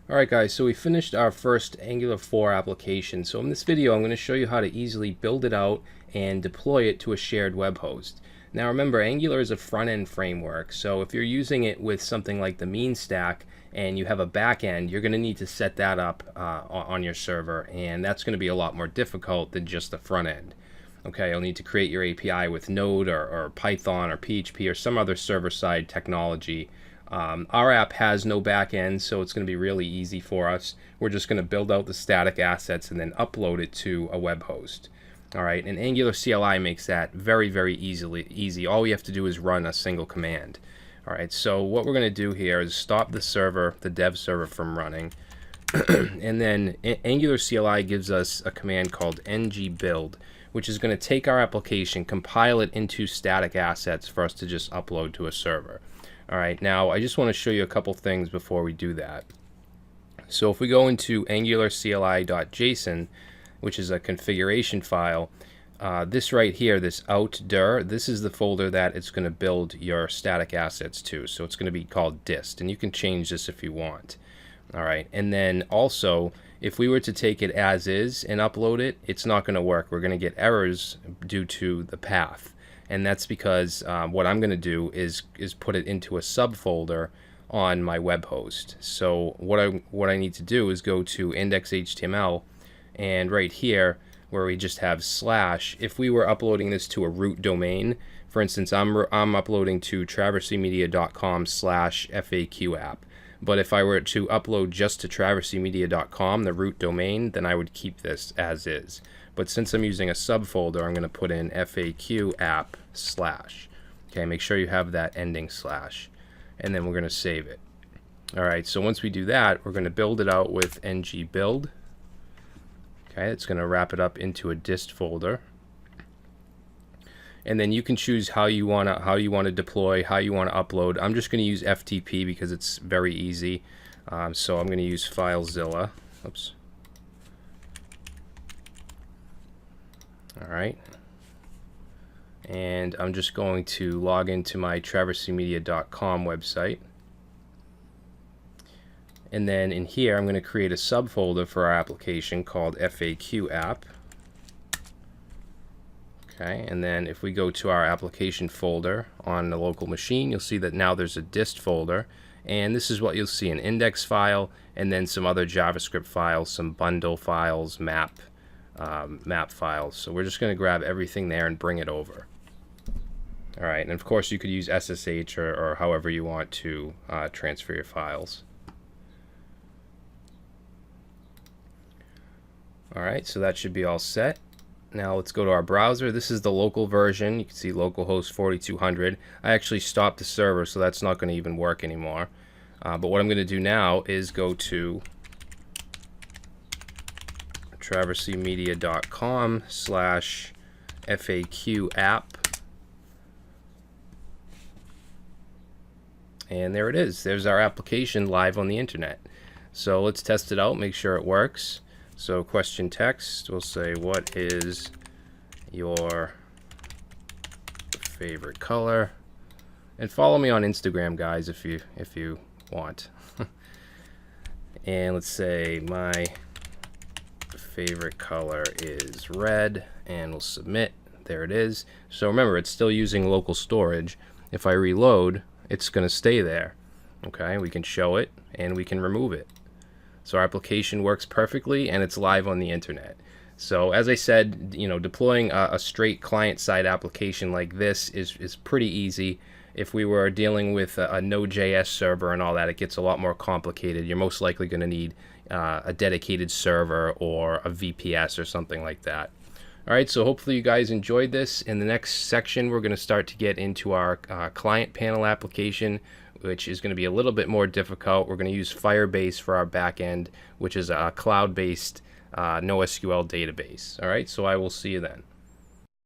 Alright guys, so we finished our first Angular 4 application. So in this video I'm going to show you how to easily build it out and deploy it to a shared web host. Now remember, Angular is a front-end framework, so if you're using it with something like the MeanStack and you have a back-end, you're going to need to set that up on your server, and that's going to be a lot more difficult than just the front end. Okay, you'll need to create your API with Node or Python or PHP or some other server-side technology. Our app has no backend, so it's going to be really easy for us. We're just going to build out the static assets and then upload it to a web host. All right, and Angular CLI makes that very, very easy. All we have to do is run a single command. All right, so what we're going to do here is stop the server, the dev server, from running. And then Angular CLI gives us a command called ngbuild, which is going to take our application, compile it into static assets for us to just upload to a server. All right, now I just want to show you a couple things before we do that. So if we go into angularcli.json, which is a configuration file, this right here, this outdir, this is the folder that it's going to build your static assets to. So it's going to be called dist, and you can change this if you want. All right, and then also, if we were to take it as is and upload it, it's not going to work. We're going to get errors due to the path. And that's because what I'm going to do is put it into a subfolder on my web host. So what I need to do is go to index.html, and right here where we just have slash, if we were uploading this to a root domain, for instance, I'm uploading to traversymedia.com/FAQ app. But if I were to upload just to traversymedia.com, the root domain, then I would keep this as is. But since I'm using a subfolder, I'm going to put in FAQ app slash. Okay, make sure you have that ending slash. And then we're going to save it. All right, so once we do that, we're going to build it out with ngbuild. Okay, it's going to wrap it up into a dist folder. And then you can choose how you want to deploy, how you want to upload. I'm just going to use FTP because it's very easy. So I'm going to use FileZilla. Oops. All right. And I'm just going to log into my traversymedia.com website. And then in here, I'm going to create a subfolder for our application called FAQ app. Okay, and then if we go to our application folder on the local machine, you'll see that now there's a dist folder, and this is what you'll see: an index file, and then some other JavaScript files, some bundle files, map files. So we're just going to grab everything there and bring it over. All right, and of course you could use SSH or however you want to transfer your files. All right, so that should be all set. Now let's go to our browser. This is the local version. You can see localhost 4200. I actually stopped the server, so that's not going to even work anymore. But what I'm going to do now is go to traversymedia.com/FAQ app. And there it is. There's our application live on the internet. So let's test it out, make sure it works. So question text, we'll say, what is your favorite color? And follow me on Instagram, guys, if you want. And let's say my favorite color is red, and we'll submit. There it is. So remember, it's still using local storage. If I reload, it's going to stay there. Okay, we can show it and we can remove it. So our application works perfectly, and it's live on the internet. So as I said, deploying a straight client-side application like this is pretty easy. If we were dealing with a Node.js server and all that, it gets a lot more complicated. You're most likely going to need a dedicated server or a VPS or something like that. All right, so hopefully you guys enjoyed this. In the next section, we're going to start to get into our client panel application, which is going to be a little bit more difficult. We're going to use Firebase for our backend, which is a cloud-based NoSQL database. All right, so I will see you then.